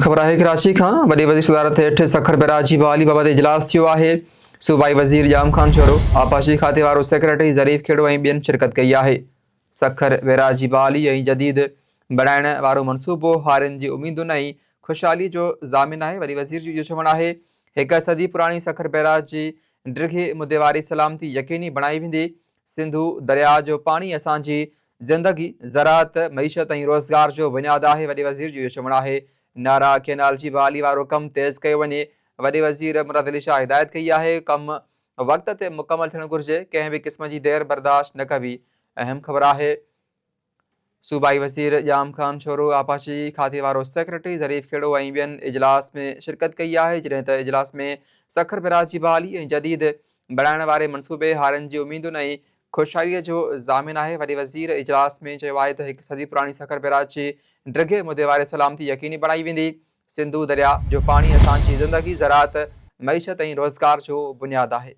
ख़बर है कराची खां वॾी वज़ीर सदारत हेठि सखर बैराजी बहाली बाबति इजलास थियो आहे। सूबाई वज़ीर जाम खान छोरो आपाशी खाते वारो सेक्रेटरी ज़रीफ़ खेड़ो ऐं ॿियनि शिरकत कई आहे। सखर बैराजी बहाली ऐं जदीद बणाइण वारो मनसूबो हारियुनि जी उमीदुनि ऐं ख़ुशहाली जो ज़ामिन आहे। वॾी वज़ीर जो इहो चवणु आहे, हिक सदी पुराणी सखर बैराजी डिघे मुदे वारी सलामती यकीनी बणाई वेंदी। सिंधु दरिया जो पाणी असांजी ज़िंदगी, ज़राअत, मईशत ऐं रोज़गार जो बुनियादु आहे। वॾी वज़ीर जो इहो चवणु आहे। नारा कैनाल जी बहाली वारो कमु तेज़ कयो वञे। वॾे वज़ीर मुराद अली शाह हिदायत कई आहे, कमु वक़्त ते मुकमल थियणु घुरिजे, कंहिं बि क़िस्म जी देर बर्दाश्त न कबी। अहम ख़बर आहे, सूबाई वज़ीर जाम खान छोरो आपाशी खाते वारो सेक्रेटरी ज़रीफ़ खेड़ो ऐं ॿियनि इजलास में शिरकत कई आहे। जॾहिं त इजलास में सखर बैराजी बहाली ऐं जदीद बणाइण वारे मनसूबे हारियुनि जी उमीदुनि ऐं ख़ुशहालीअ जो ज़ामिन आहे। वॾी वज़ीर इजलास में चयो आहे त हिकु सदी पुराणी सखर बैराजी डिघे मुदे वारे सलामती यकीनी बणाई वेंदी। सिंधु दरिया जो पाणी असांजी ज़िंदगी, ज़राअत, मईशत ऐं रोज़गार जो बुनियादु आहे।